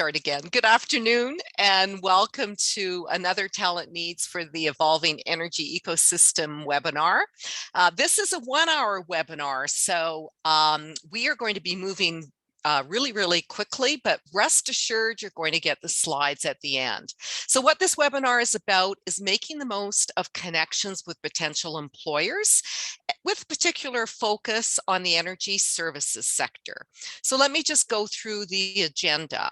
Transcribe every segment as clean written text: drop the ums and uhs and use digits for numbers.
Start again. Good afternoon and welcome to another Talent Needs for the Evolving Energy Ecosystem webinar. This is a 1-hour webinar, so we are going to be moving really quickly, but rest assured you're going to get the slides at the end. So what this webinar is about is making the most of connections with potential employers with particular focus on the energy services sector. So let me just go through the agenda.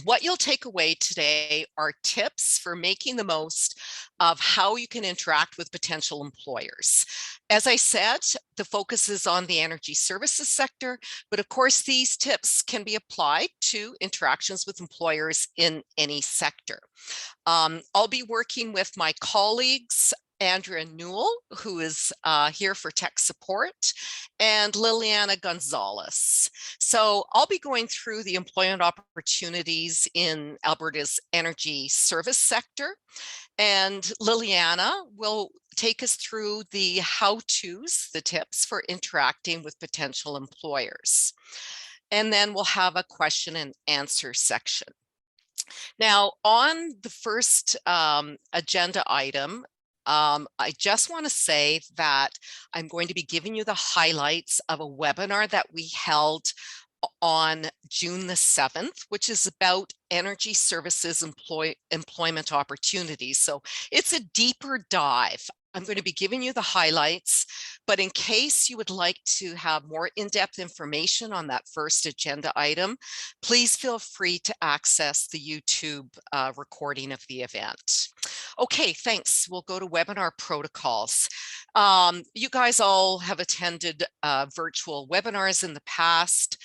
What you'll take away today are tips for making the most of how you can interact with potential employers. As I said, the focus is on the energy services sector, but of course these tips can be applied to interactions with employers in any sector. I'll be working with my colleagues, Andrea Newell, who is here for tech support, and Liliana Gonzalez. So I'll be going through the employment opportunities in Alberta's energy service sector, and Liliana will take us through the how-tos, the tips for interacting with potential employers. And then we'll have a question and answer section. Now, on the first agenda item, I just want to say that I'm going to be giving you the highlights of a webinar that we held on June the 7th, which is about energy services employment opportunities. So it's a deeper dive. I'm going to be giving you the highlights, but in case you would like to have more in-depth information on that first agenda item, please feel free to access the YouTube recording of the event. Okay, thanks. We'll go to webinar protocols. You guys all have attended virtual webinars in the past.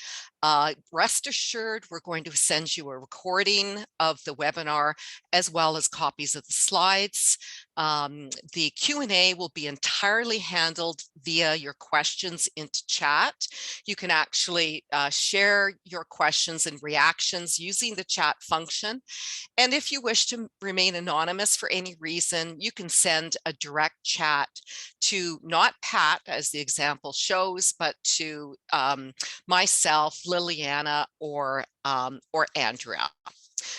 Rest assured, we're going to send you a recording of the webinar as well as copies of the slides. The Q&A will be entirely handled via your questions into chat. You can actually share your questions and reactions using the chat function. And if you wish to remain anonymous for any reason, you can send a direct chat to not Pat, as the example shows, but to myself, Liliana, or Andrea.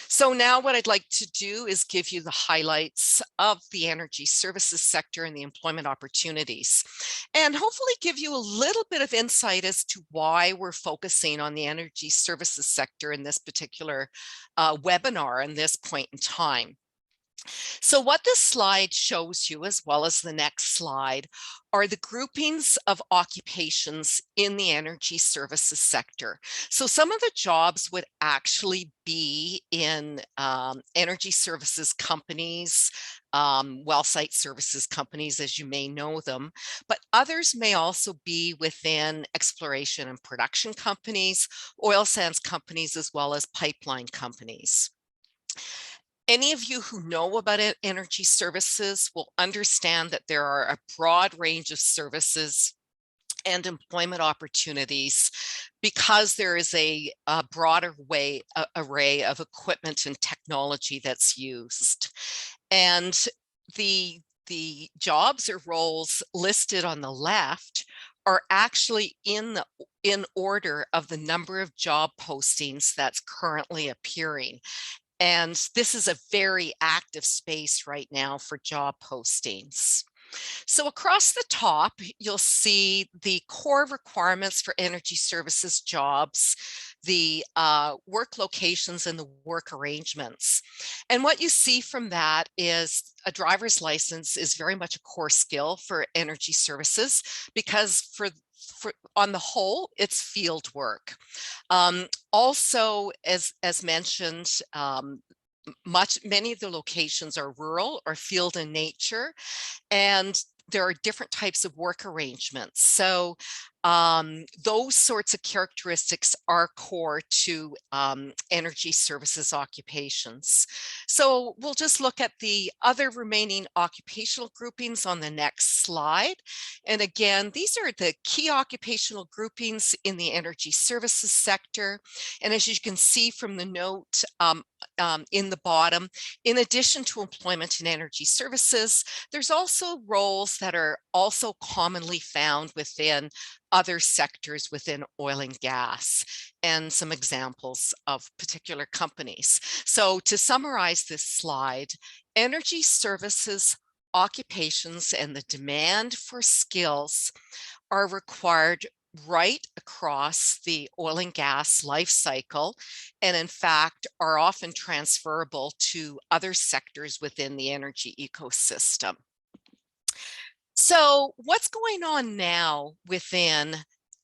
So now what I'd like to do is give you the highlights of the energy services sector and the employment opportunities, and hopefully give you a little bit of insight as to why we're focusing on the energy services sector in this particular webinar and this point in time. So what this slide shows you, as well as the next slide, are the groupings of occupations in the energy services sector. So some of the jobs would actually be in energy services companies, well site services companies, as you may know them, but others may also be within exploration and production companies, oil sands companies, as well as pipeline companies. Any of you who know about energy services will understand that there are a broad range of services and employment opportunities because there is a broader array of equipment and technology that's used. And the jobs or roles listed on the left are actually in order of the number of job postings that's currently appearing. And this is a very active space right now for job postings. So across the top, you'll see the core requirements for energy services jobs, the work locations and the work arrangements. And what you see from that is a driver's license is very much a core skill for energy services because on the whole, it's field work. Also, as mentioned, many of the locations are rural or field in nature, and there are different types of work arrangements. So those sorts of characteristics are core to energy services occupations. So we'll just look at the other remaining occupational groupings on the next slide. And again, these are the key occupational groupings in the energy services sector. And as you can see from the note in the bottom, in addition to employment in energy services, there's also roles that are also commonly found within other sectors within oil and gas, and some examples of particular companies. So to summarize this slide, energy services occupations and the demand for skills are required right across the oil and gas life cycle, and in fact are often transferable to other sectors within the energy ecosystem. So what's going on now within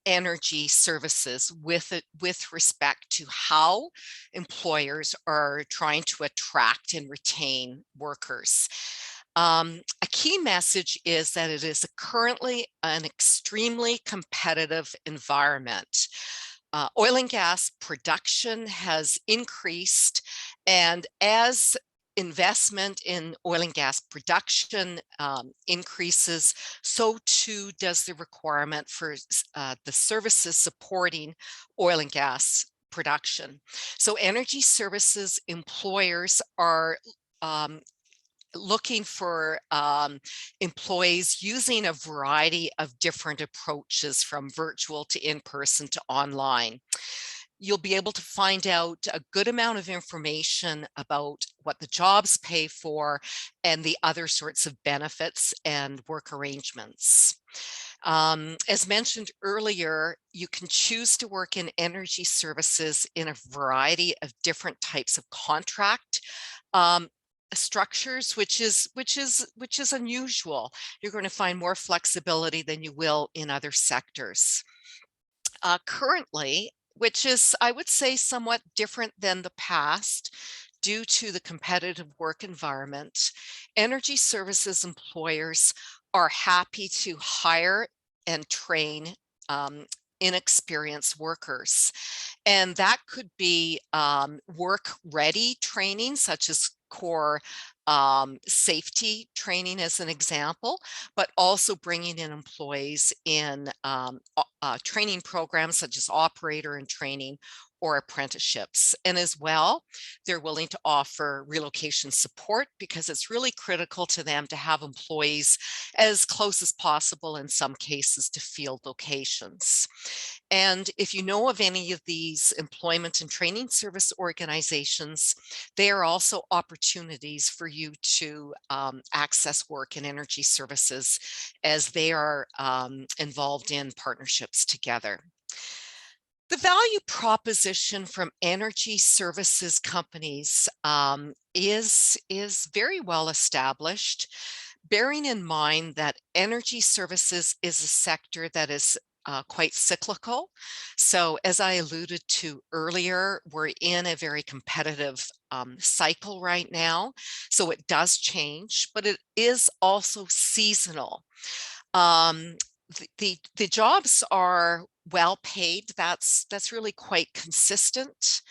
energy services with respect to how employers are trying to attract and retain workers? A key message is that it is currently an extremely competitive environment. Oil and gas production has increased, and as investment in oil and gas production increases, so too does the requirement for the services supporting oil and gas production. So energy services employers are looking for employees using a variety of different approaches, from virtual to in-person to online. You'll be able to find out a good amount of information about what the jobs pay for and the other sorts of benefits and work arrangements. As mentioned earlier, you can choose to work in energy services in a variety of different types of contract structures, which is unusual. You're going to find more flexibility than you will in other sectors. Currently, which is, I would say, somewhat different than the past due to the competitive work environment, energy services employers are happy to hire and train inexperienced workers. And that could be work-ready training, such as core safety training as an example, but also bringing in employees in training programs such as operator and training or apprenticeships. And as well, they're willing to offer relocation support because it's really critical to them to have employees as close as possible, in some cases, to field locations. And if you know of any of these employment and training service organizations, they are also opportunities for you to access work in energy services, as they are involved in partnerships together. The value proposition from energy services companies is very well established, bearing in mind that energy services is a sector that is quite cyclical. So as I alluded to earlier, we're in a very competitive cycle right now. So it does change, but it is also seasonal. The jobs are well paid. That's really quite consistent.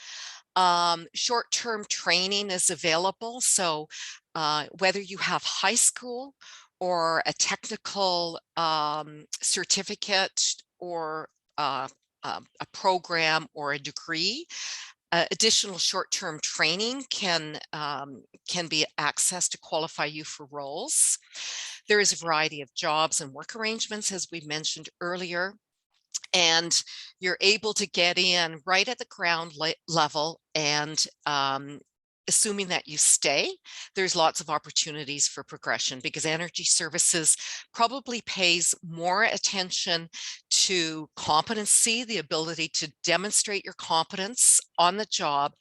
Short-term training is available. So whether you have high school or a technical certificate or a program or a degree, additional short-term training can be accessed to qualify you for roles. There is a variety of jobs and work arrangements, as we mentioned earlier, and you're able to get in right at the ground level, and assuming that you stay, there's lots of opportunities for progression, because energy services probably pays more attention to competency, the ability to demonstrate your competence on the job,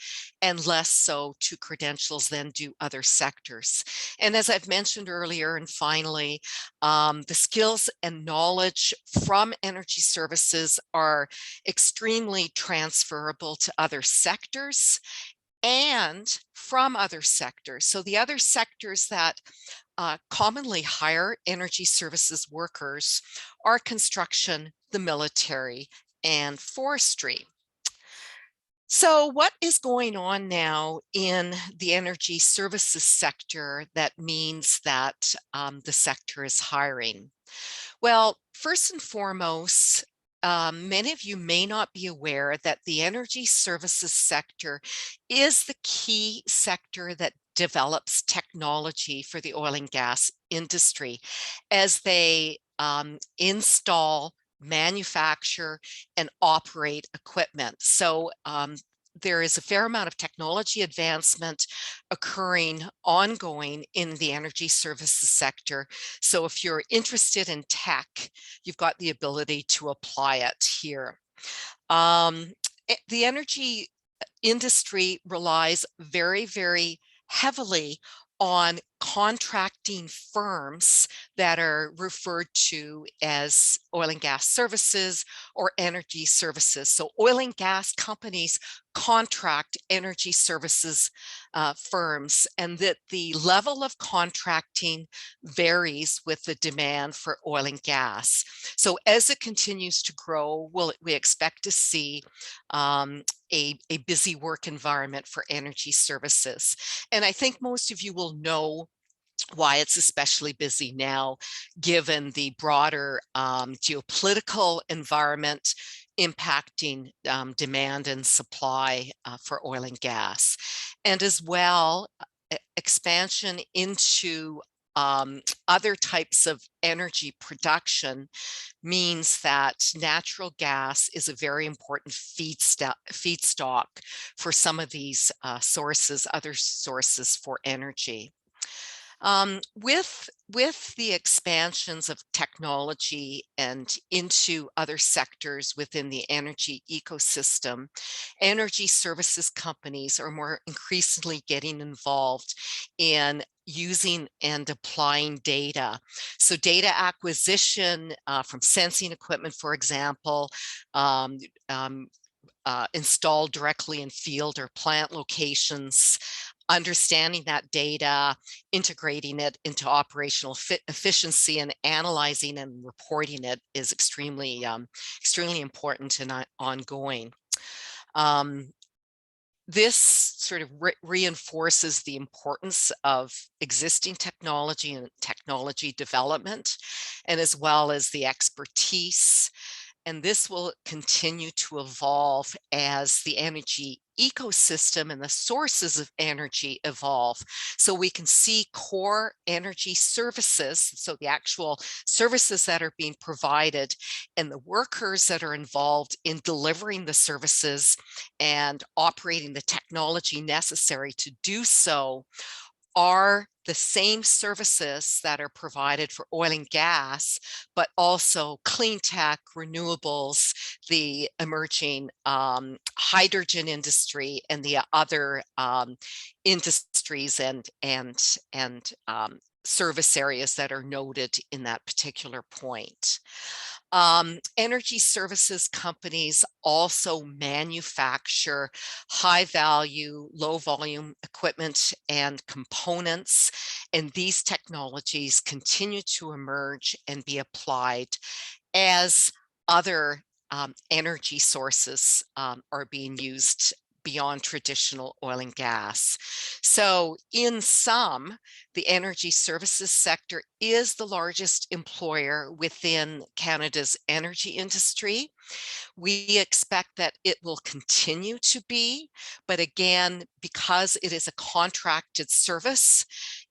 and less so to credentials than do other sectors. And as I've mentioned earlier, and finally, the skills and knowledge from energy services are extremely transferable to other sectors and from other sectors. So the other sectors that commonly hire energy services workers are construction, the military, and forestry. So what is going on now in the energy services sector that means that the sector is hiring? Well, first and foremost, many of you may not be aware that the energy services sector is the key sector that develops technology for the oil and gas industry, as they install manufacture, and operate equipment. So there is a fair amount of technology advancement occurring ongoing in the energy services sector. So if you're interested in tech, you've got the ability to apply it here. The energy industry relies very, very heavily on contracting firms that are referred to as oil and gas services or energy services. So oil and gas companies contract energy services firms, and that the level of contracting varies with the demand for oil and gas. So as it continues to grow, we expect to see a busy work environment for energy services. And I think most of you will know why it's especially busy now, given the broader geopolitical environment impacting demand and supply for oil and gas. And as well, expansion into other types of energy production means that natural gas is a very important feedstock for some of these other sources for energy. With the expansions of technology and into other sectors within the energy ecosystem, energy services companies are more increasingly getting involved in using and applying data. So data acquisition from sensing equipment, for example, installed directly in field or plant locations, understanding that data, integrating it into operational efficiency, and analyzing and reporting it is extremely important and ongoing. This sort of reinforces the importance of existing technology and technology development, and as well as the expertise. And this will continue to evolve as the energy ecosystem and the sources of energy evolve. So we can see core energy services, so the actual services that are being provided and the workers that are involved in delivering the services and operating the technology necessary to do so are the same services that are provided for oil and gas, but also clean tech, renewables, the emerging hydrogen industry, and the other industries and service areas that are noted in that particular point. Energy services companies also manufacture high value, low volume equipment and components, and these technologies continue to emerge and be applied as other energy sources are being used beyond traditional oil and gas. So in sum, the energy services sector is the largest employer within Canada's energy industry. We expect that it will continue to be, but again, because it is a contracted service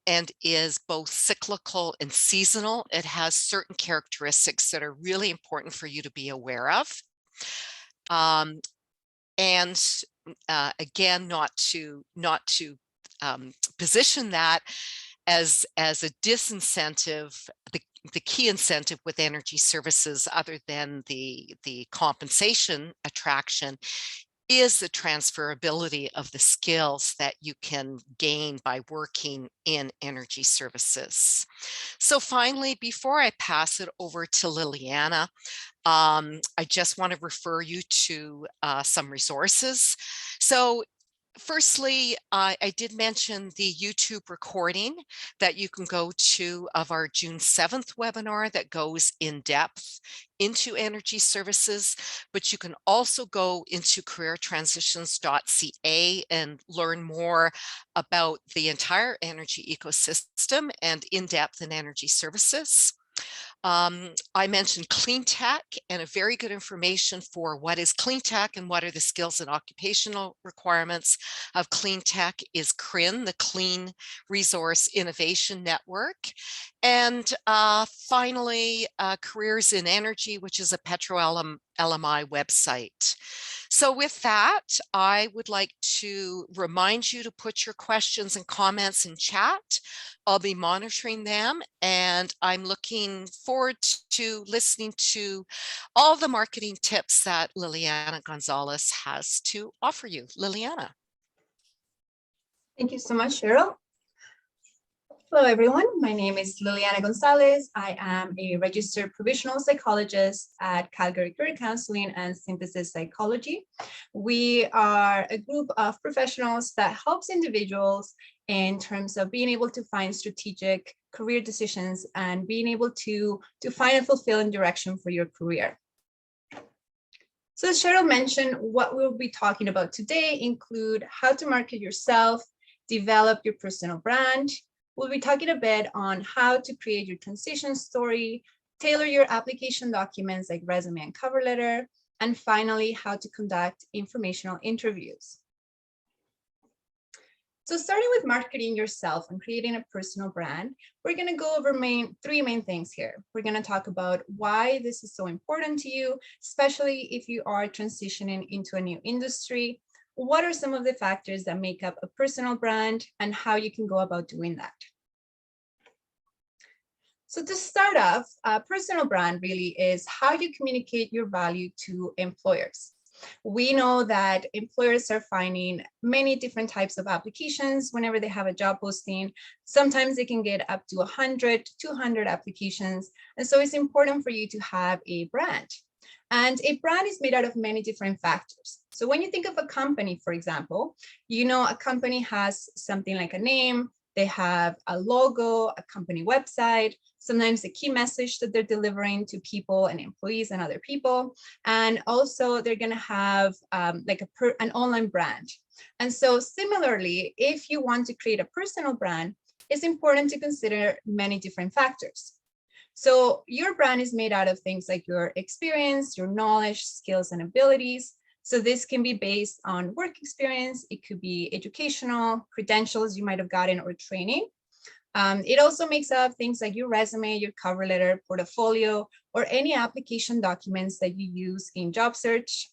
and is both cyclical and seasonal, it has certain characteristics that are really important for you to be aware of. And again, not to position that as a disincentive. The key incentive with energy services, other than the compensation attraction, is the transferability of the skills that you can gain by working in energy services. So finally, before I pass it over to Liliana, I just want to refer you to some resources. So firstly, I did mention the YouTube recording that you can go to of our June 7th webinar that goes in depth into energy services, but you can also go into careertransitions.ca and learn more about the entire energy ecosystem and in depth in energy services. I mentioned clean tech, and a very good information for what is clean tech and what are the skills and occupational requirements of clean tech is CRIN, the Clean Resource Innovation Network. And finally, Careers in Energy, which is a Petro LMI website. So with that, I would like to remind you to put your questions and comments in chat. I'll be monitoring them, and I'm looking forward to listening to all the marketing tips that Liliana Gonzalez has to offer you. Liliana. Thank you so much, Cheryl. Hello, everyone. My name is Liliana Gonzalez. I am a registered provisional psychologist at Calgary Career Counseling and Synthesis Psychology. We are a group of professionals that helps individuals in terms of being able to find strategic career decisions and being able to find a fulfilling direction for your career. So as Cheryl mentioned, what we'll be talking about today include how to market yourself, develop your personal brand. We'll be talking a bit on how to create your transition story, tailor your application documents like resume and cover letter, and finally, how to conduct informational interviews. So starting with marketing yourself and creating a personal brand, we're going to go over three main things here. We're going to talk about why this is so important to you, especially if you are transitioning into a new industry. What are some of the factors that make up a personal brand and how you can go about doing that? So to start off, a personal brand really is how you communicate your value to employers. We know that employers are finding many different types of applications whenever they have a job posting. Sometimes they can get up to 100, 200 applications. And so it's important for you to have a brand. And a brand is made out of many different factors. So when you think of a company, for example, you know a company has something like a name, they have a logo, a company website, sometimes a key message that they're delivering to people and employees and other people. And also they're going to have like an online brand. And so similarly, if you want to create a personal brand, it's important to consider many different factors. So your brand is made out of things like your experience, your knowledge, skills, and abilities. So this can be based on work experience. It could be educational, credentials you might have gotten, or training. It also makes up things like your resume, your cover letter, portfolio, or any application documents that you use in job search.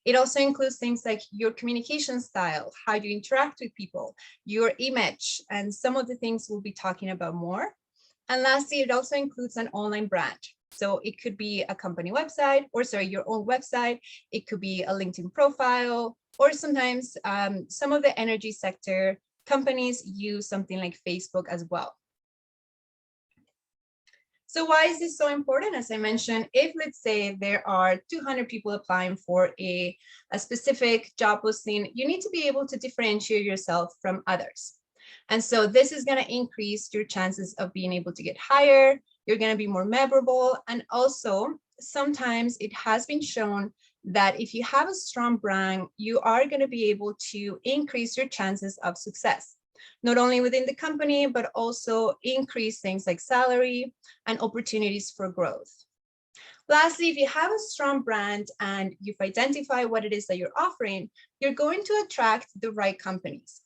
It also includes things like your communication style, how you interact with people, your image, and some of the things we'll be talking about more. And lastly, it also includes an online brand. So it could be a company website, or your own website. It could be a LinkedIn profile, or sometimes some of the energy sector companies use something like Facebook as well. So why is this so important? As I mentioned, if let's say there are 200 people applying for a specific job posting, you need to be able to differentiate yourself from others. And so this is going to increase your chances of being able to get hired. You're going to be more memorable. And also, sometimes it has been shown that if you have a strong brand, you are going to be able to increase your chances of success, not only within the company, but also increase things like salary and opportunities for growth. Lastly, if you have a strong brand and you've identified what it is that you're offering, you're going to attract the right companies.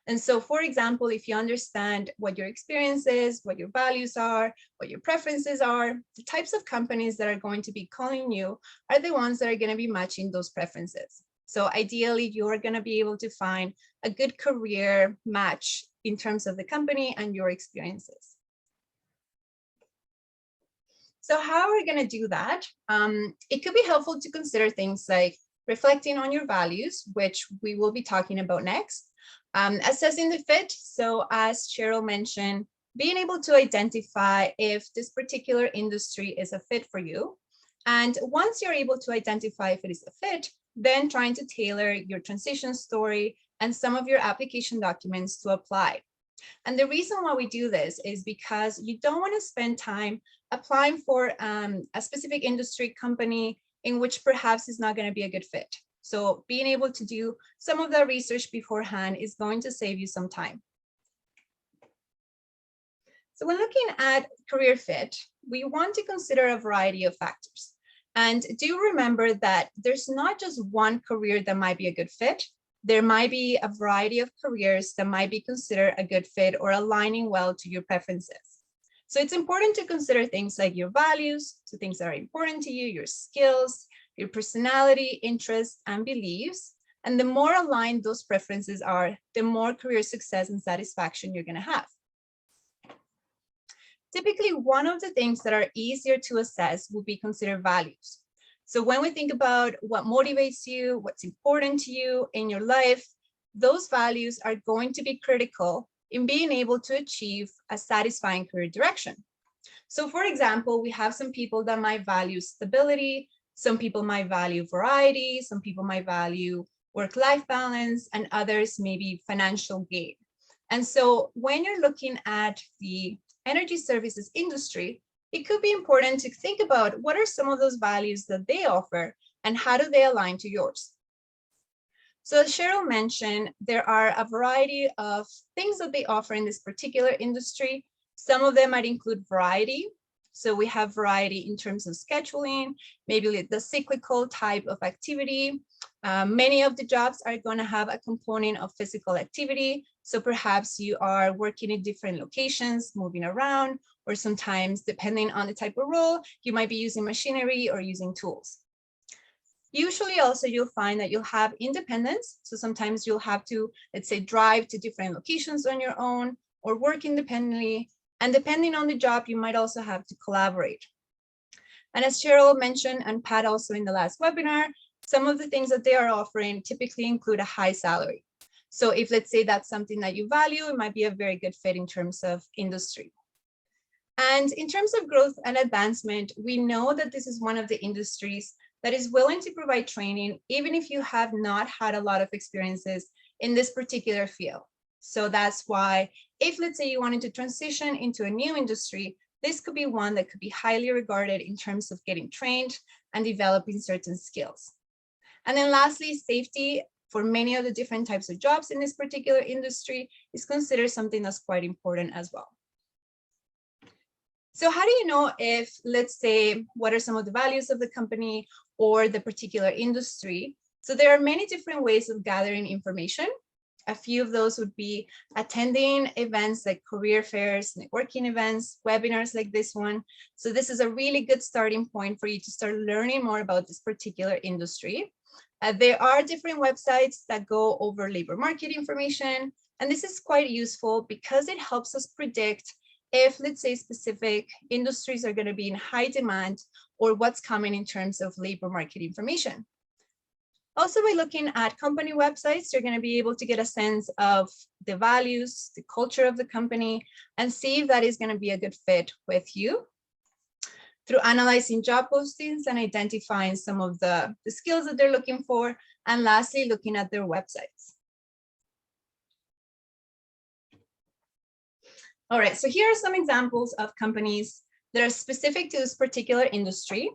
And so, for example, if you understand what your experience is, what your values are, what your preferences are, the types of companies that are going to be calling you are the ones that are going to be matching those preferences. So ideally, you're going to be able to find a good career match in terms of the company and your experiences. So how are we going to do that? It could be helpful to consider things like reflecting on your values, which we will be talking about next. Assessing the fit. So as Cheryl mentioned, being able to identify if this particular industry is a fit for you. And once you're able to identify if it is a fit, then trying to tailor your transition story and some of your application documents to apply. And the reason why we do this is because you don't want to spend time applying for a specific industry company in which perhaps is not going to be a good fit. So being able to do some of that research beforehand is going to save you some time. So when looking at career fit, we want to consider a variety of factors. And do remember that there's not just one career that might be a good fit. There might be a variety of careers that might be considered a good fit or aligning well to your preferences. So it's important to consider things like your values, so things that are important to you, your skills, your personality, interests, and beliefs. And the more aligned those preferences are, the more career success and satisfaction you're going to have. Typically, one of the things that are easier to assess will be considered values. So when we think about what motivates you, what's important to you in your life, those values are going to be critical in being able to achieve a satisfying career direction. So for example, we have some people that might value stability, some people might value variety, some people might value work-life balance, and others maybe financial gain. And so when you're looking at the energy services industry, it could be important to think about what are some of those values that they offer and how do they align to yours. So as Cheryl mentioned, there are a variety of things that they offer in this particular industry. Some of them might include variety. So we have variety in terms of scheduling, maybe the cyclical type of activity. Many of the jobs are going to have a component of physical activity. So perhaps you are working in different locations, moving around, or sometimes depending on the type of role, you might be using machinery or using tools. Usually also you'll find that you'll have independence. So sometimes you'll have to, let's say, drive to different locations on your own or work independently. And depending on the job, you might also have to collaborate. And as Cheryl mentioned, and Pat also in the last webinar, some of the things that they are offering typically include a high salary. So if, let's say, that's something that you value, it might be a very good fit in terms of industry. And in terms of growth and advancement, we know that this is one of the industries that is willing to provide training, even if you have not had a lot of experiences in this particular field. So that's why if, let's say, you wanted to transition into a new industry, this could be one that could be highly regarded in terms of getting trained and developing certain skills. And then lastly, safety for many of the different types of jobs in this particular industry is considered something that's quite important as well. So how do you know if, let's say, what are some of the values of the company or the particular industry? So there are many different ways of gathering information. A few of those would be attending events like career fairs, networking events, webinars like this one. So this is a really good starting point for you to start learning more about this particular industry. There are different websites that go over labor market information, and this is quite useful because it helps us predict if, let's say, specific industries are going to be in high demand or what's coming in terms of labor market information. Also, by looking at company websites, you're going to be able to get a sense of the values, the culture of the company, and see if that is going to be a good fit with you. Through analyzing job postings and identifying some of the skills that they're looking for, and lastly, looking at their websites. All right, so here are some examples of companies that are specific to this particular industry.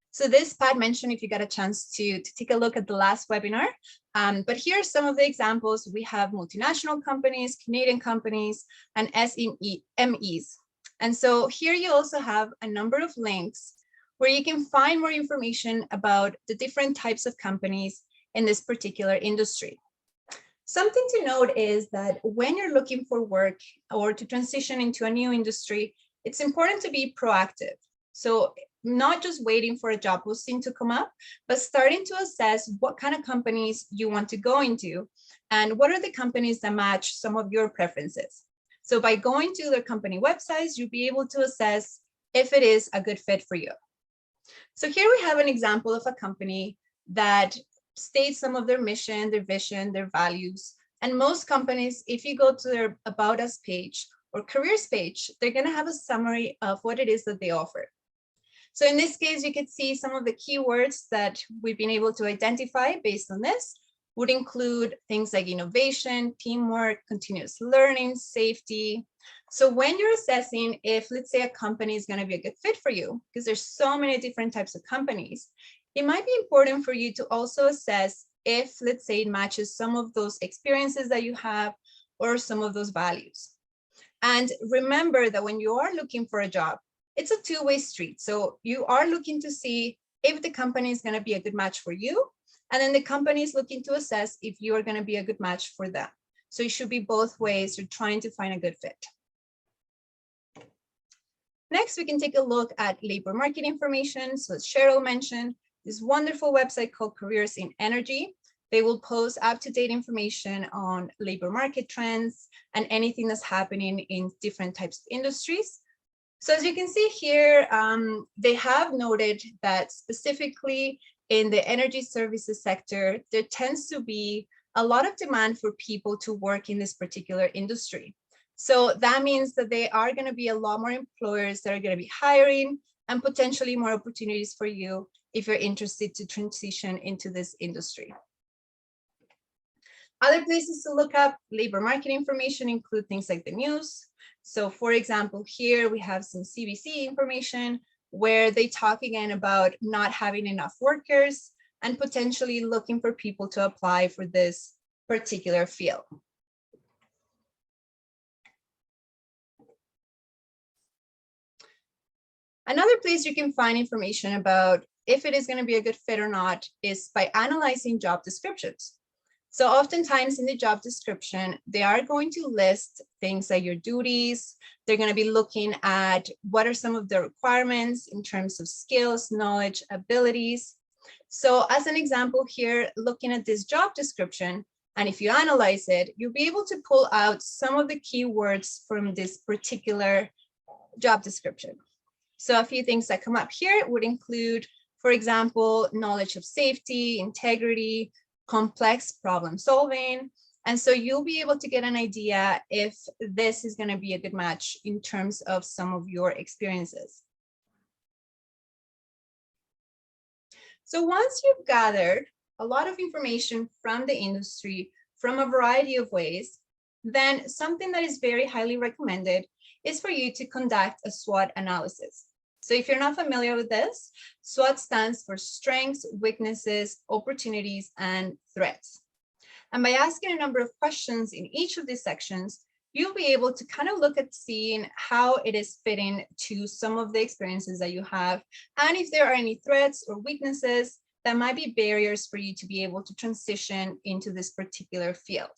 So this Pat mentioned if you got a chance to take a look at the last webinar. But here are some of the examples. We have multinational companies, Canadian companies, and SMEs. And so here you also have a number of links where you can find more information about the different types of companies in this particular industry. Something to note is that when you're looking for work or to transition into a new industry, it's important to be proactive. So not just waiting for a job posting to come up, but starting to assess what kind of companies you want to go into and what are the companies that match some of your preferences. So by going to their company websites, you'll be able to assess if it is a good fit for you. So here we have an example of a company that states some of their mission, their vision, their values. And most companies, if you go to their About Us page or careers page, they're going to have a summary of what it is that they offer. So in this case, you could see some of the keywords that we've been able to identify based on this would include things like innovation, teamwork, continuous learning, safety. So when you're assessing if, let's say, a company is going to be a good fit for you, because there's so many different types of companies, it might be important for you to also assess if, let's say, it matches some of those experiences that you have or some of those values. And remember that when you are looking for a job, it's a two-way street. So you are looking to see if the company is going to be a good match for you, and then the company is looking to assess if you are going to be a good match for them. So it should be both ways. You're trying to find a good fit. Next, we can take a look at labor market information. So as Cheryl mentioned, this wonderful website called Careers in Energy. They will post up-to-date information on labor market trends and anything that's happening in different types of industries. So as you can see here, they have noted that specifically in the energy services sector, there tends to be a lot of demand for people to work in this particular industry. So that means that there are going to be a lot more employers that are going to be hiring and potentially more opportunities for you if you're interested to transition into this industry. Other places to look up labor market information include things like the news. So for example, here we have some CBC information where they talk again about not having enough workers and potentially looking for people to apply for this particular field. Another place you can find information about if it is going to be a good fit or not is by analyzing job descriptions. So oftentimes in the job description, they are going to list things like your duties. They're going to be looking at what are some of the requirements in terms of skills, knowledge, abilities. So as an example here, looking at this job description, and if you analyze it, you'll be able to pull out some of the keywords from this particular job description. So a few things that come up here would include, for example, knowledge of safety, integrity, complex problem solving. And so you'll be able to get an idea if this is going to be a good match in terms of some of your experiences. So once you've gathered a lot of information from the industry from a variety of ways, then something that is very highly recommended is for you to conduct a SWOT analysis. So if you're not familiar with this, SWOT stands for strengths, weaknesses, opportunities, and threats. And by asking a number of questions in each of these sections, you'll be able to kind of look at seeing how it is fitting to some of the experiences that you have, and if there are any threats or weaknesses that might be barriers for you to be able to transition into this particular field.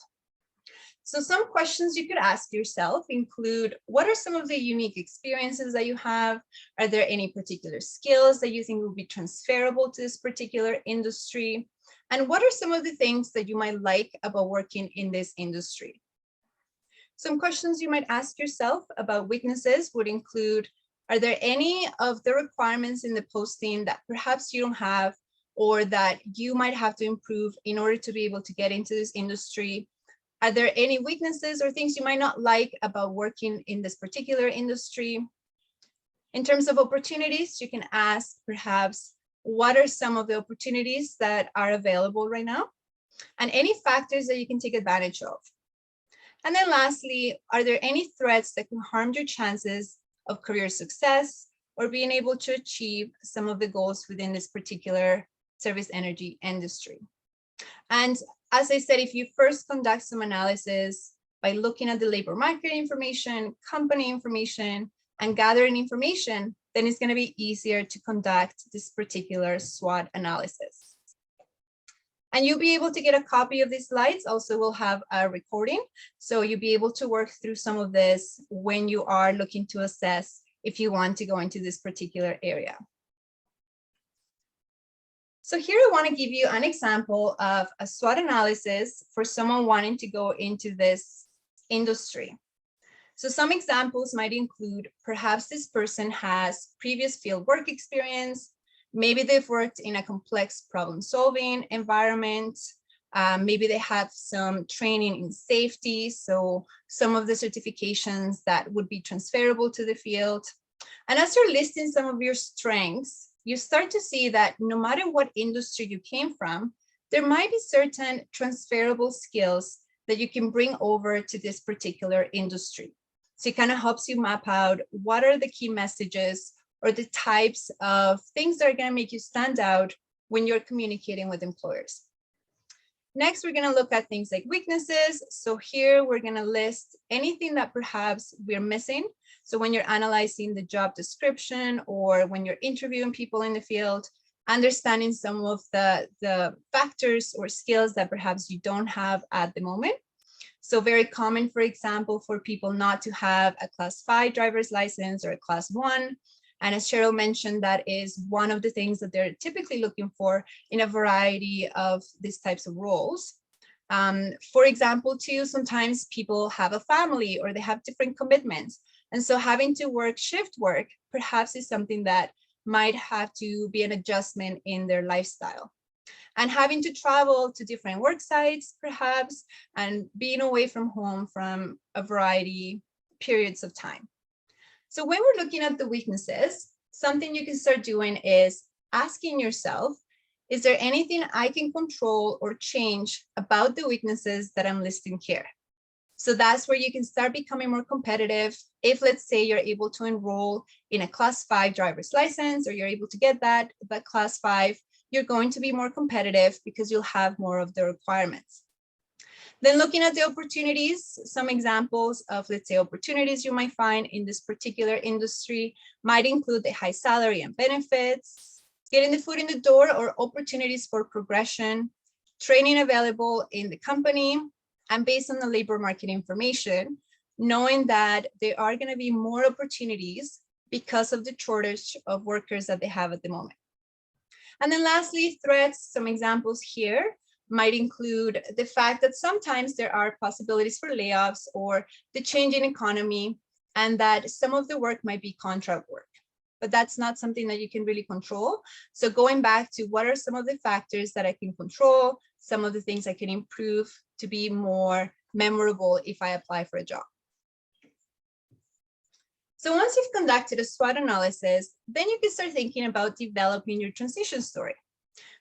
So some questions you could ask yourself include, what are some of the unique experiences that you have? Are there any particular skills that you think will be transferable to this particular industry? And what are some of the things that you might like about working in this industry? Some questions you might ask yourself about weaknesses would include, are there any of the requirements in the posting that perhaps you don't have or that you might have to improve in order to be able to get into this industry? Are there any weaknesses or things you might not like about working in this particular industry? In terms of opportunities, you can ask perhaps, what are some of the opportunities that are available right now? And any factors that you can take advantage of. And then lastly, are there any threats that can harm your chances of career success or being able to achieve some of the goals within this particular service energy industry? And as I said, if you first conduct some analysis by looking at the labor market information, company information, and gathering information, then it's going to be easier to conduct this particular SWOT analysis. And you'll be able to get a copy of these slides. Also, we'll have a recording. So you'll be able to work through some of this when you are looking to assess if you want to go into this particular area. So here I want to give you an example of a SWOT analysis for someone wanting to go into this industry. So some examples might include, perhaps this person has previous field work experience. Maybe they've worked in a complex problem solving environment. Maybe they have some training in safety. So some of the certifications that would be transferable to the field. And as you're listing some of your strengths, you start to see that no matter what industry you came from, there might be certain transferable skills that you can bring over to this particular industry. So it kind of helps you map out what are the key messages or the types of things that are going to make you stand out when you're communicating with employers. Next, we're going to look at things like weaknesses. So here we're going to list anything that perhaps we're missing. So when you're analyzing the job description or when you're interviewing people in the field, understanding some of the factors or skills that perhaps you don't have at the moment. So very common, for example, for people not to have a class 5 driver's license or a class 1. And as Cheryl mentioned, that is one of the things that they're typically looking for in a variety of these types of roles. For example, too, sometimes people have a family or they have different commitments. And so having to work shift work perhaps is something that might have to be an adjustment in their lifestyle. And having to travel to different work sites, perhaps, and being away from home from a variety periods of time. So when we're looking at the weaknesses, something you can start doing is asking yourself, is there anything I can control or change about the weaknesses that I'm listing here? So that's where you can start becoming more competitive. If, let's say, you're able to enroll in a class 5 driver's license, or you're able to get that class 5, you're going to be more competitive because you'll have more of the requirements. Then looking at the opportunities, some examples of, let's say, opportunities you might find in this particular industry might include the high salary and benefits, getting the foot in the door or opportunities for progression, training available in the company, and based on the labor market information, knowing that there are going to be more opportunities because of the shortage of workers that they have at the moment. And then lastly, threats, some examples here might include the fact that sometimes there are possibilities for layoffs or the changing economy, and that some of the work might be contract work. But that's not something that you can really control. So going back to what are some of the factors that I can control, some of the things I can improve to be more memorable if I apply for a job. So once you've conducted a SWOT analysis, then you can start thinking about developing your transition story.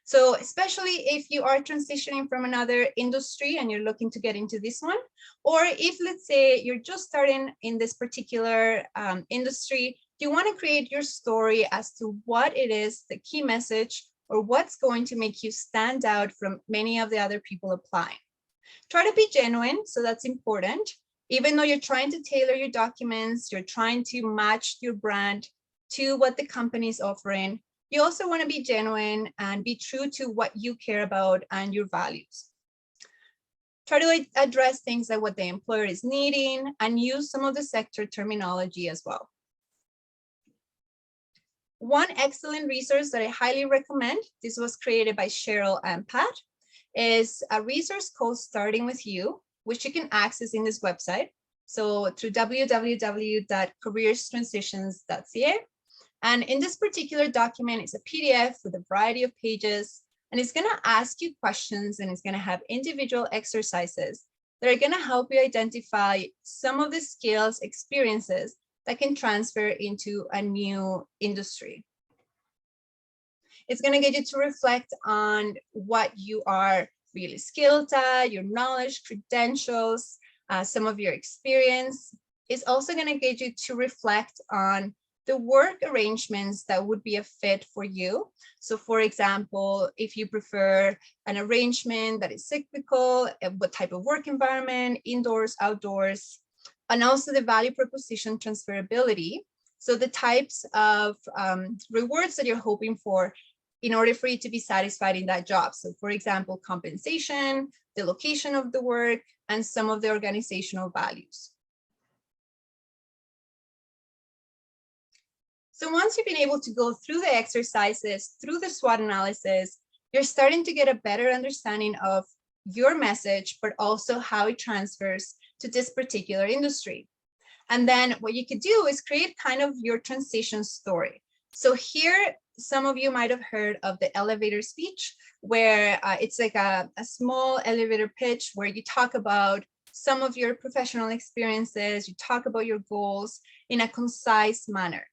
So especially if you are transitioning from another industry and you're looking to get into this one, or if, let's say, you're just starting in this particular industry, you want to create your story as to what it is, the key message, or what's going to make you stand out from many of the other people applying. Try to be genuine, so that's important. Even though you're trying to tailor your documents, you're trying to match your brand to what the company is offering, you also want to be genuine and be true to what you care about and your values. Try to address things like what the employer is needing and use some of the sector terminology as well. One excellent resource that I highly recommend, this was created by Cheryl and Pat, is a resource called Starting With You, which you can access in this website. So through www.careerstransitions.ca. And in this particular document, it's a PDF with a variety of pages, and it's going to ask you questions, and it's going to have individual exercises that are going to help you identify some of the skills, experiences that can transfer into a new industry. It's going to get you to reflect on what you are really skilled at, your knowledge, credentials, some of your experience. It's also going to get you to reflect on the work arrangements that would be a fit for you. So for example, if you prefer an arrangement that is cyclical, what type of work environment, indoors, outdoors, and also the value proposition transferability. So the types of rewards that you're hoping for in order for you to be satisfied in that job. So for example, compensation, the location of the work, and some of the organizational values. So once you've been able to go through the exercises, through the SWOT analysis, you're starting to get a better understanding of your message, but also how it transfers to this particular industry. And then what you could do is create kind of your transition story. So here, some of you might have heard of the elevator speech, where it's like a small elevator pitch where you talk about some of your professional experiences, you talk about your goals in a concise manner.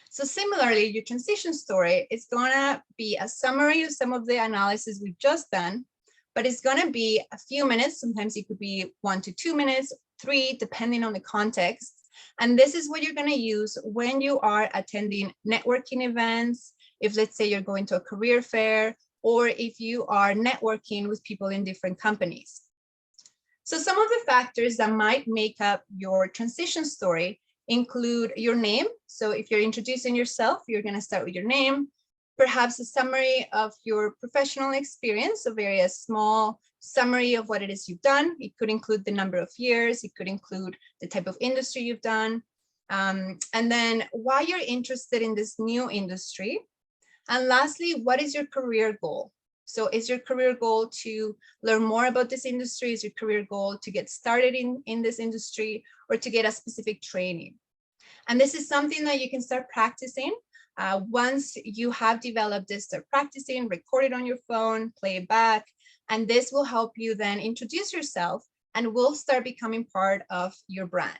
So similarly, your transition story is going to be a summary of some of the analysis we've just done, but it's going to be a few minutes. Sometimes it could be 1 to 2 minutes, 3, depending on the context. And this is what you're going to use when you are attending networking events. If, let's say, you're going to a career fair, or if you are networking with people in different companies. So some of the factors that might make up your transition story include your name. So if you're introducing yourself, you're going to start with your name, perhaps a summary of your professional experience, a very small summary of what it is you've done. It could include the number of years, it could include the type of industry you've done, and then why you're interested in this new industry. And lastly, what is your career goal? So is your career goal to learn more about this industry? Is your career goal to get started in this industry, or to get a specific training? And this is something that you can start practicing. Once you have developed this, start practicing, record it on your phone, play it back, and this will help you then introduce yourself and will start becoming part of your brand.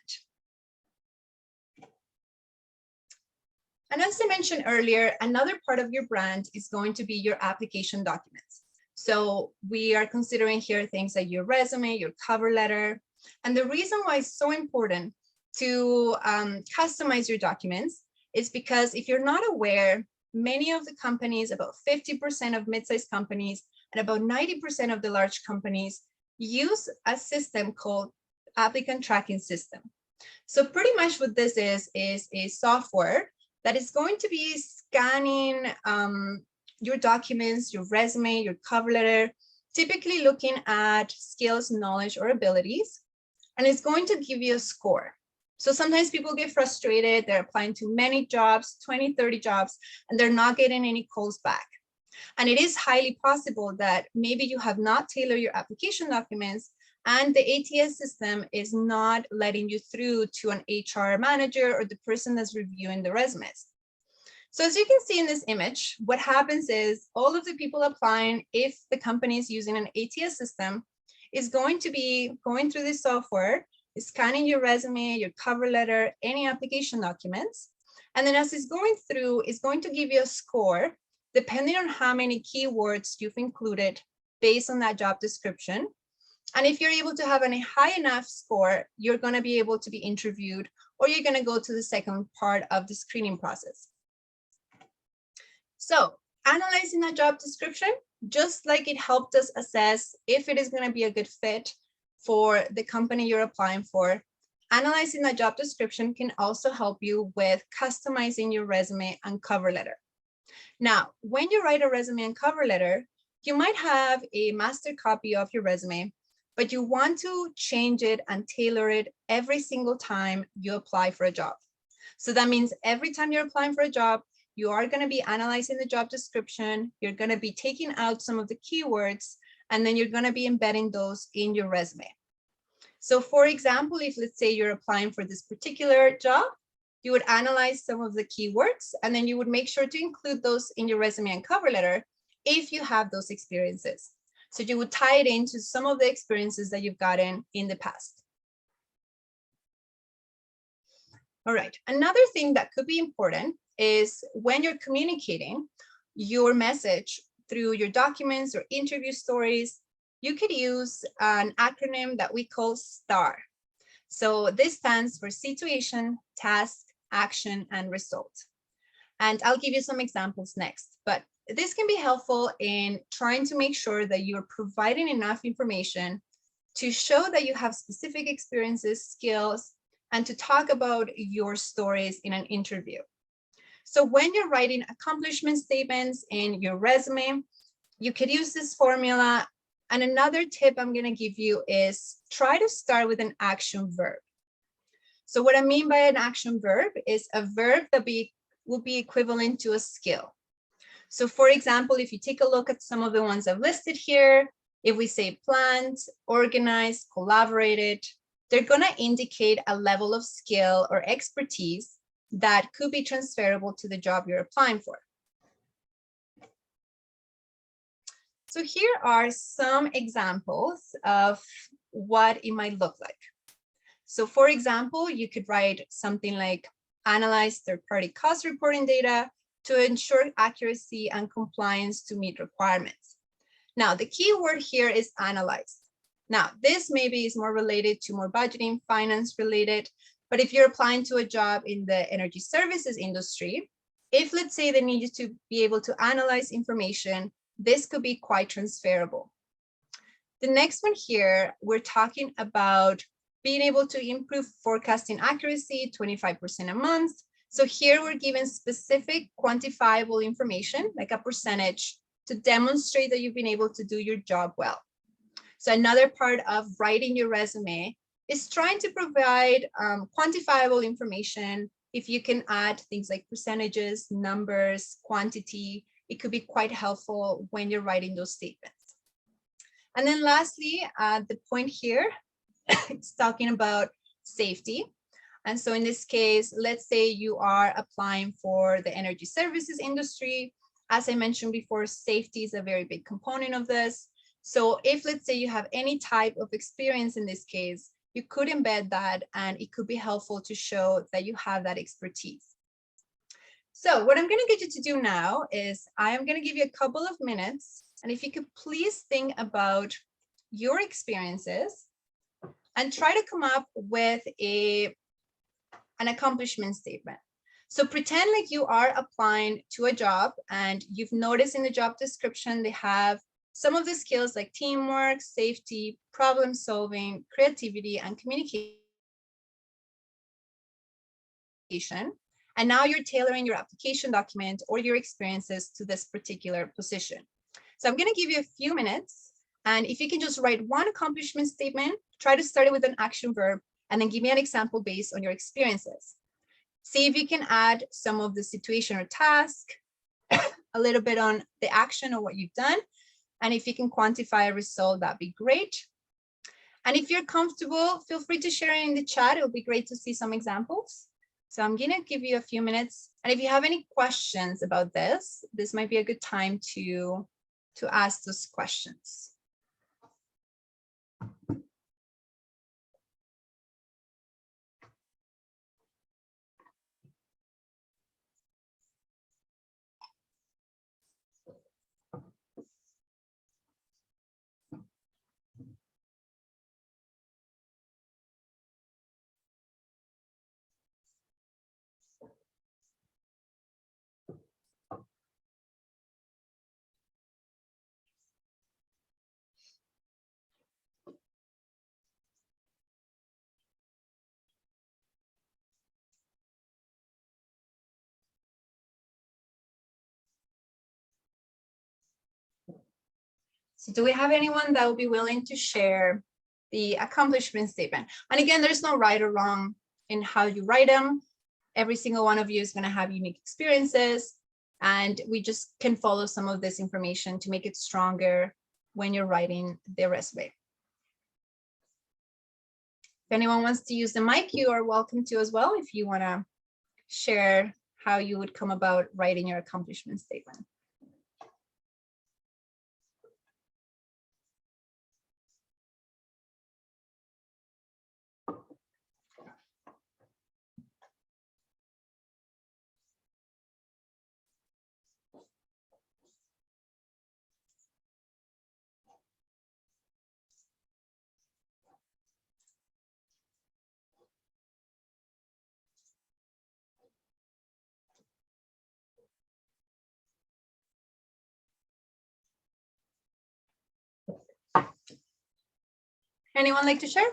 And as I mentioned earlier, another part of your brand is going to be your application documents. So we are considering here things like your resume, your cover letter. And the reason why it's so important to customize your documents is because if you're not aware, many of the companies, about 50% of mid-sized companies and about 90% of the large companies use a system called applicant tracking system. So pretty much what this is a software that is going to be scanning your documents, your resume, your cover letter, typically looking at skills, knowledge, or abilities, and it's going to give you a score. So sometimes people get frustrated, they're applying to many jobs, 20, 30 jobs, and they're not getting any calls back. And it is highly possible that maybe you have not tailored your application documents and the ATS system is not letting you through to an HR manager or the person that's reviewing the resumes. So as you can see in this image, what happens is all of the people applying, if the company is using an ATS system, is going to be going through this software, scanning your resume, your cover letter, any application documents. And then as it's going through, it's going to give you a score depending on how many keywords you've included based on that job description. And if you're able to have a high enough score, you're going to be able to be interviewed, or you're going to go to the second part of the screening process. So analyzing that job description, just like it helped us assess if it is going to be a good fit for the company you're applying for, analyzing that job description can also help you with customizing your resume and cover letter. Now, when you write a resume and cover letter, you might have a master copy of your resume, but you want to change it and tailor it every single time you apply for a job. So that means every time you're applying for a job, you are going to be analyzing the job description, you're going to be taking out some of the keywords, and then you're going to be embedding those in your resume. So for example, if let's say you're applying for this particular job, you would analyze some of the keywords, and then you would make sure to include those in your resume and cover letter if you have those experiences. So you would tie it into some of the experiences that you've gotten in the past. All right, another thing that could be important is when you're communicating your message through your documents or interview stories, you could use an acronym that we call STAR. So this stands for situation, task, action, and result. And I'll give you some examples next, but this can be helpful in trying to make sure that you're providing enough information to show that you have specific experiences, skills, and to talk about your stories in an interview. So when you're writing accomplishment statements in your resume, you could use this formula. And another tip I'm going to give you is try to start with an action verb. So what I mean by an action verb is a verb that will be equivalent to a skill. So for example, if you take a look at some of the ones I've listed here, if we say planned, organized, collaborated, they're going to indicate a level of skill or expertise that could be transferable to the job you're applying for. So here are some examples of what it might look like. So for example, you could write something like analyze third-party cost reporting data to ensure accuracy and compliance to meet requirements. Now, the key word here is analyze. Now, this maybe is more related to more budgeting, finance related, but if you're applying to a job in the energy services industry, if let's say they need you to be able to analyze information this could be quite transferable. The next one here, we're talking about being able to improve forecasting accuracy, 25% a month. So here we're given specific quantifiable information, like a percentage, to demonstrate that you've been able to do your job well. So another part of writing your resume is trying to provide quantifiable information. If you can add things like percentages, numbers, quantity, it could be quite helpful when you're writing those statements. And then lastly, the point here, it's talking about safety. And so in this case, let's say you are applying for the energy services industry. As I mentioned before, safety is a very big component of this. So if, let's say, you have any type of experience in this case, you could embed that, and it could be helpful to show that you have that expertise. So what I'm going to get you to do now is I am going to give you a couple of minutes, and if you could please think about your experiences and try to come up with an accomplishment statement. So pretend like you are applying to a job and you've noticed in the job description they have some of the skills like teamwork, safety, problem solving, creativity, and communication. And now you're tailoring your application document or your experiences to this particular position. So I'm going to give you a few minutes. And if you can just write one accomplishment statement, try to start it with an action verb, and then give me an example based on your experiences. See if you can add some of the situation or task, a little bit on the action or what you've done. And if you can quantify a result, that'd be great. And if you're comfortable, feel free to share it in the chat. It would be great to see some examples. So I'm going to give you a few minutes. And if you have any questions about this, this might be a good time to ask those questions. So do we have anyone that would be willing to share the accomplishment statement? And again, there's no right or wrong in how you write them. Every single one of you is going to have unique experiences, and we just can follow some of this information to make it stronger when you're writing the resume. If anyone wants to use the mic, you are welcome to as well, if you want to share how you would come about writing your accomplishment statement. Anyone like to share?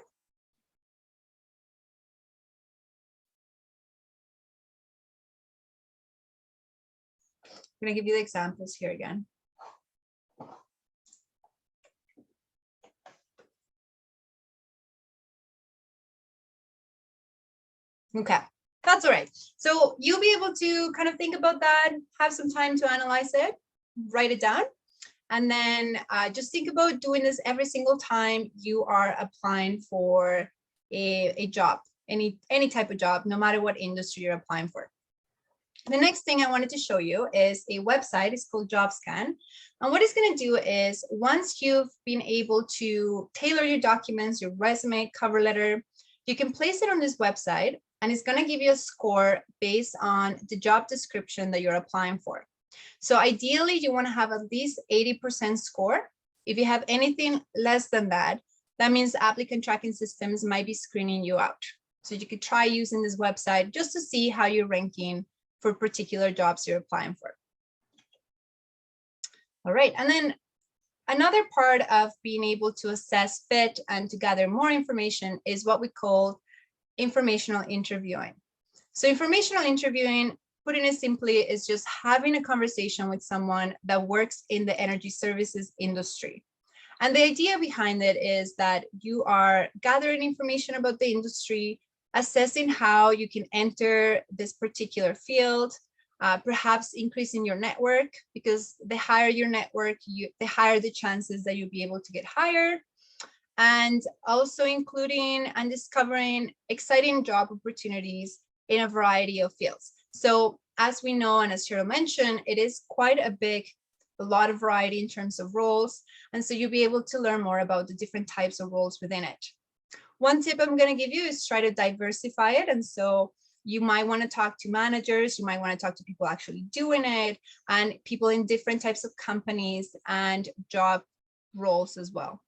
I'm going to give you the examples here again. Okay, that's all right. So you'll be able to kind of think about that, have some time to analyze it, write it down, and then just think about doing this every single time you are applying for a job, any type of job, no matter what industry you're applying for. The next thing I wanted to show you is a website. It's called JobScan. And what it's going to do is, once you've been able to tailor your documents, your resume, cover letter, you can place it on this website, and it's going to give you a score based on the job description that you're applying for. So ideally, you want to have at least 80% score. If you have anything less than that, that means applicant tracking systems might be screening you out. So you could try using this website just to see how you're ranking for particular jobs you're applying for. All right, and then another part of being able to assess fit and to gather more information is what we call informational interviewing. So informational interviewing, putting it simply, is just having a conversation with someone that works in the energy services industry. And the idea behind it is that you are gathering information about the industry, assessing how you can enter this particular field, perhaps increasing your network, because the higher your network, the higher the chances that you'll be able to get hired, and also including and discovering exciting job opportunities in a variety of fields. So as we know, and as Cheryl mentioned, it is quite a lot of variety in terms of roles. And so you'll be able to learn more about the different types of roles within it. One tip I'm going to give you is try to diversify it. And so you might want to talk to managers, you might want to talk to people actually doing it, and people in different types of companies and job roles as well.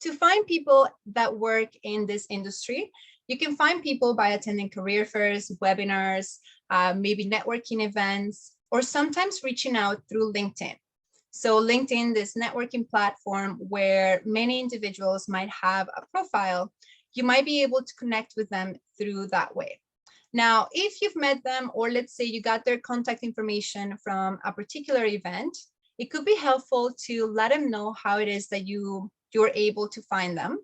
To find people that work in this industry, you can find people by attending career fairs, webinars, maybe networking events, or sometimes reaching out through LinkedIn. So LinkedIn, this networking platform where many individuals might have a profile, you might be able to connect with them through that way. Now, if you've met them, or let's say you got their contact information from a particular event, it could be helpful to let them know how it is that you're able to find them.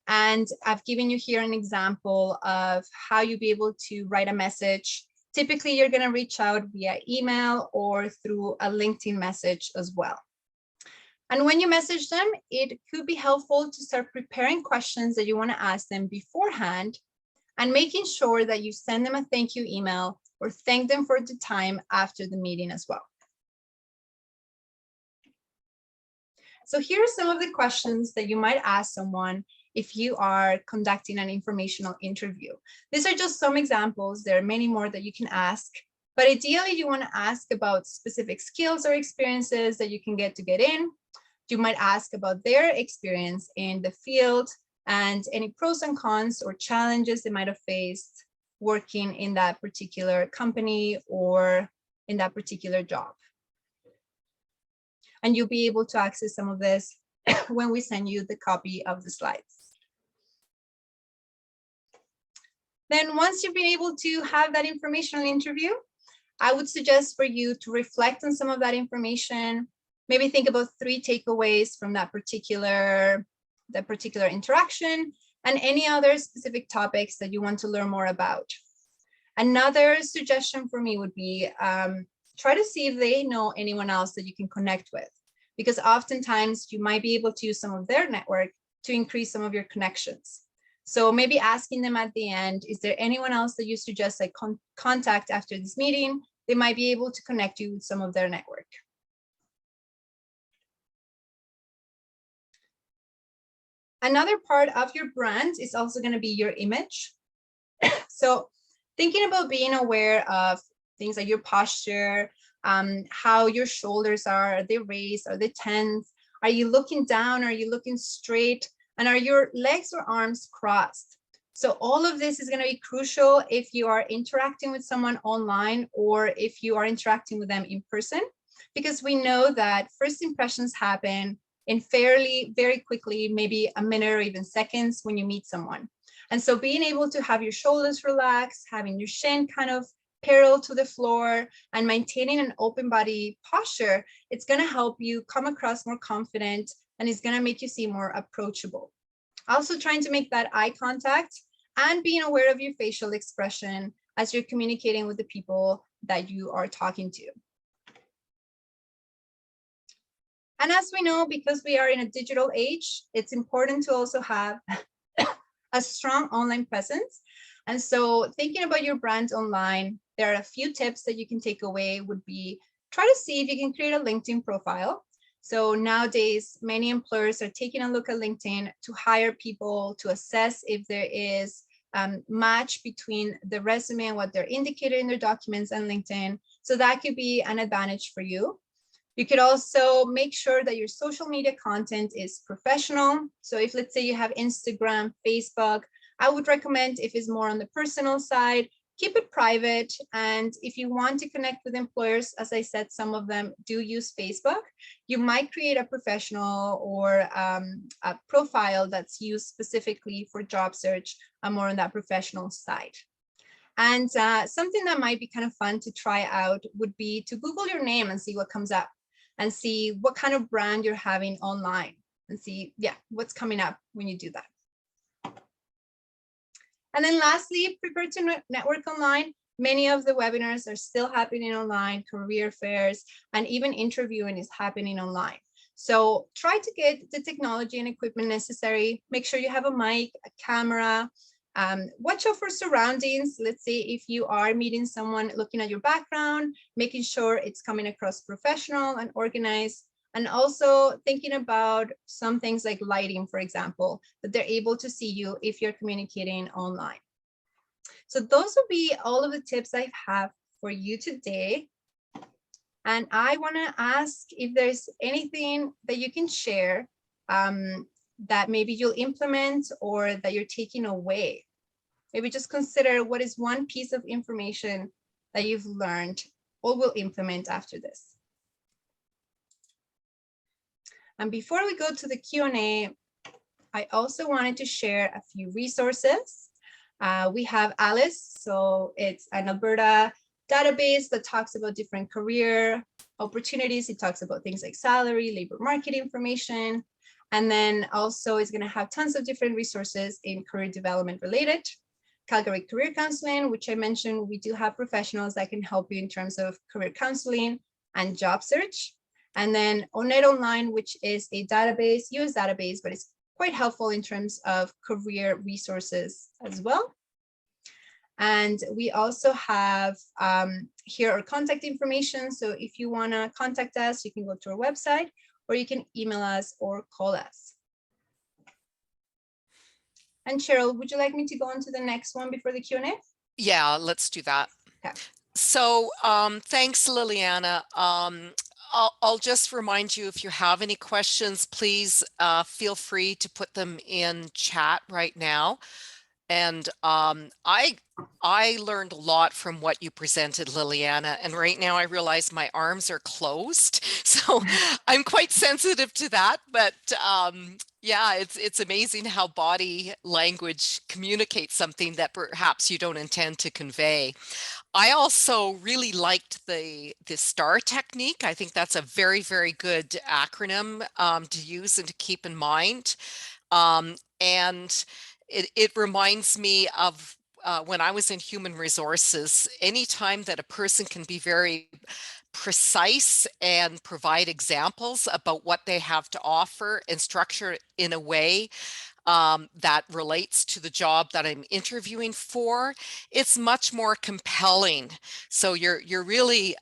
And I've given you here an example of how you'll be able to write a message. Typically, you're going to reach out via email or through a LinkedIn message as well. And when you message them, it could be helpful to start preparing questions that you want to ask them beforehand, and making sure that you send them a thank you email or thank them for the time after the meeting as well. So here are some of the questions that you might ask someone if you are conducting an informational interview. These are just some examples. There are many more that you can ask, but ideally you want to ask about specific skills or experiences that you can get in. You might ask about their experience in the field and any pros and cons or challenges they might have faced working in that particular company or in that particular job. And you'll be able to access some of this when we send you the copy of the slides. Then once you've been able to have that informational interview, I would suggest for you to reflect on some of that information, maybe think about 3 takeaways from that particular interaction, and any other specific topics that you want to learn more about. Another suggestion for me would be try to see if they know anyone else that you can connect with, because oftentimes you might be able to use some of their network to increase some of your connections. So maybe asking them at the end, is there anyone else that you suggest I contact after this meeting? They might be able to connect you with some of their network. Another part of your brand is also going to be your image. So thinking about being aware of things like your posture, how your shoulders are they raised, are they tense? Are you looking down? Are you looking straight? And are your legs or arms crossed? So all of this is going to be crucial if you are interacting with someone online or if you are interacting with them in person, because we know that first impressions happen in very quickly, maybe a minute or even seconds when you meet someone. And so being able to have your shoulders relaxed, having your shin kind of parallel to the floor, and maintaining an open body posture, it's going to help you come across more confident, and it's going to make you seem more approachable. Also trying to make that eye contact and being aware of your facial expression as you're communicating with the people that you are talking to. And as we know, because we are in a digital age, it's important to also have a strong online presence. And so thinking about your brand online, there are a few tips that you can take away would be try to see if you can create a LinkedIn profile. So nowadays, many employers are taking a look at LinkedIn to hire people, to assess if there is match between the resume and what they're indicated in their documents and LinkedIn. So that could be an advantage for you. You could also make sure that your social media content is professional. So if, let's say, you have Instagram, Facebook, I would recommend, if it's more on the personal side, Keep it private. And if you want to connect with employers, as I said, some of them do use Facebook. You might create a professional or a profile that's used specifically for job search, more on that professional side. And something that might be kind of fun to try out would be to Google your name and see what comes up, and see what kind of brand you're having online, and see, yeah, what's coming up when you do that. And then lastly, prepare to network online. Many of the webinars are still happening online, career fairs, and even interviewing is happening online. So try to get the technology and equipment necessary. Make sure you have a mic, a camera. Watch out for surroundings. Let's say if you are meeting someone, looking at your background, making sure it's coming across professional and organized. And also thinking about some things like lighting, for example, that they're able to see you if you're communicating online. So those will be all of the tips I have for you today. And I want to ask if there's anything that you can share that maybe you'll implement or that you're taking away. Maybe just consider what is one piece of information that you've learned or will implement after this. And before we go to the Q&A, I also wanted to share a few resources. We have Alice, so it's an Alberta database that talks about different career opportunities. It talks about things like salary, labor market information, and then also is going to have tons of different resources in career development related. Calgary Career Counseling, which I mentioned, we do have professionals that can help you in terms of career counseling and job search. And then Onet Online, which is a database, US database, but it's quite helpful in terms of career resources as well. And we also have here our contact information. So if you want to contact us, you can go to our website, or you can email us or call us. And Cheryl, would you like me to go on to the next one before the Q&A? Yeah, let's do that. Okay. So thanks, Liliana. I'll just remind you, if you have any questions, please feel free to put them in chat right now. And I learned a lot from what you presented, Liliana, and right now I realize my arms are closed, so I'm quite sensitive to that. But yeah, it's amazing how body language communicates something that perhaps you don't intend to convey. I also really liked the STAR technique. I think that's a very, very good acronym to use and to keep in mind. And it reminds me of when I was in human resources. Anytime that a person can be very precise and provide examples about what they have to offer and structure it in a way that relates to the job that I'm interviewing for, it's much more compelling. So you're really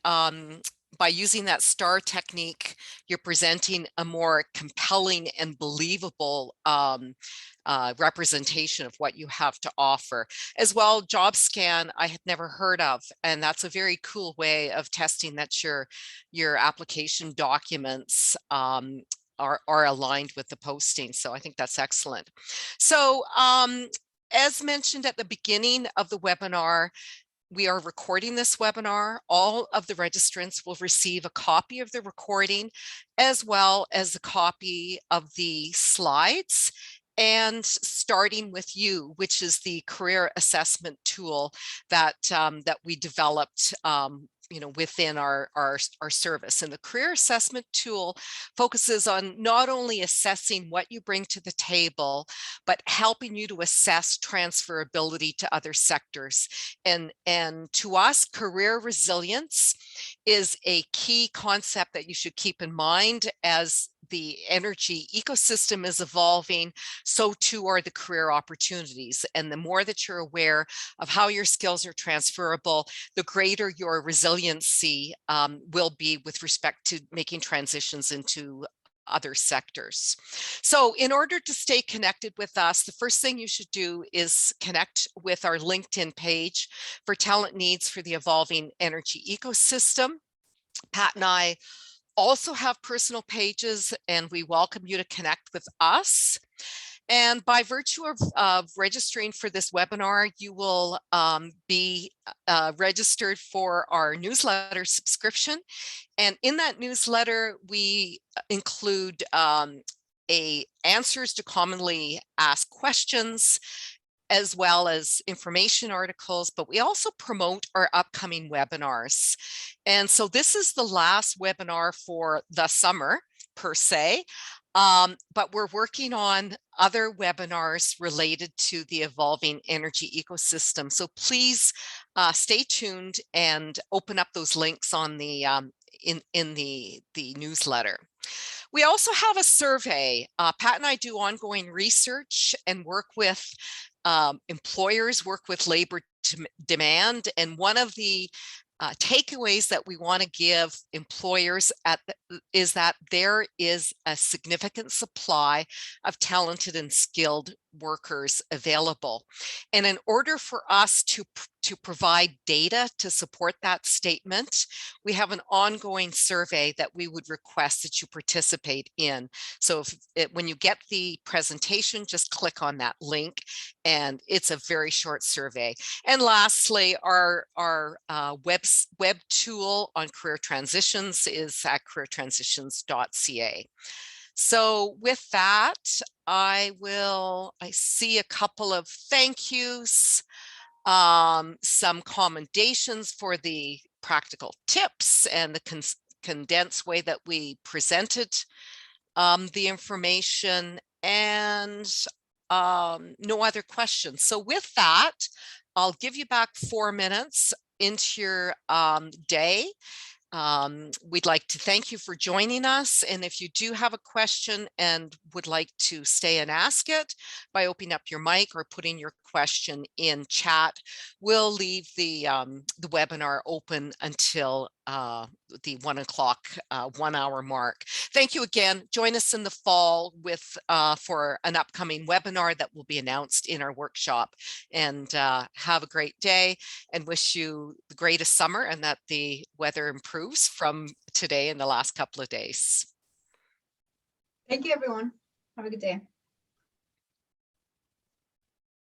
by using that STAR technique, you're presenting a more compelling and believable representation of what you have to offer. As well, Job Scan I had never heard of, and that's a very cool way of testing that your application documents are aligned with the posting. So I think that's excellent. So as mentioned at the beginning of the webinar, we are recording this webinar. All of the registrants will receive a copy of the recording, as well as a copy of the slides, and starting with you, which is the career assessment tool that that we developed within our service. And the career assessment tool focuses on not only assessing what you bring to the table, but helping you to assess transferability to other sectors. And to us, career resilience is a key concept that you should keep in mind. As the energy ecosystem is evolving, so too are the career opportunities. And the more that you're aware of how your skills are transferable, the greater your resiliency will be with respect to making transitions into other sectors. So in order to stay connected with us, the first thing you should do is connect with our LinkedIn page for talent needs for the evolving energy ecosystem. Pat and I also have personal pages, and we welcome you to connect with us. And by virtue of registering for this webinar, you will be registered for our newsletter subscription. And in that newsletter, we include answers to commonly asked questions, as well as information articles, but we also promote our upcoming webinars. And so this is the last webinar for the summer, per se. But we're working on other webinars related to the evolving energy ecosystem. So please stay tuned and open up those links on the in the newsletter. We also have a survey. Pat and I do ongoing research and work with employers, work with labor demand, and one of the takeaways that we want to give employers is that there is a significant supply of talented and skilled workers available. And in order for us to provide data to support that statement, we have an ongoing survey that we would request that you participate in. So when you get the presentation, just click on that link, and it's a very short survey. And lastly, our web tool on career transitions is at careertransitions.ca. So with that, I see a couple of thank yous, some commendations for the practical tips and the condensed way that we presented the information, and no other questions. So with that, I'll give you back 4 minutes into your day. We'd like to thank you for joining us. And if you do have a question and would like to stay and ask it by opening up your mic or putting your question in chat, we'll leave the webinar open until the 1 o'clock 1 hour mark. Thank you again. Join us in the fall for an upcoming webinar that will be announced in our workshop. And have a great day, and wish you the greatest summer and that the weather improves from today and the last couple of days. Thank you, everyone. Have a good day.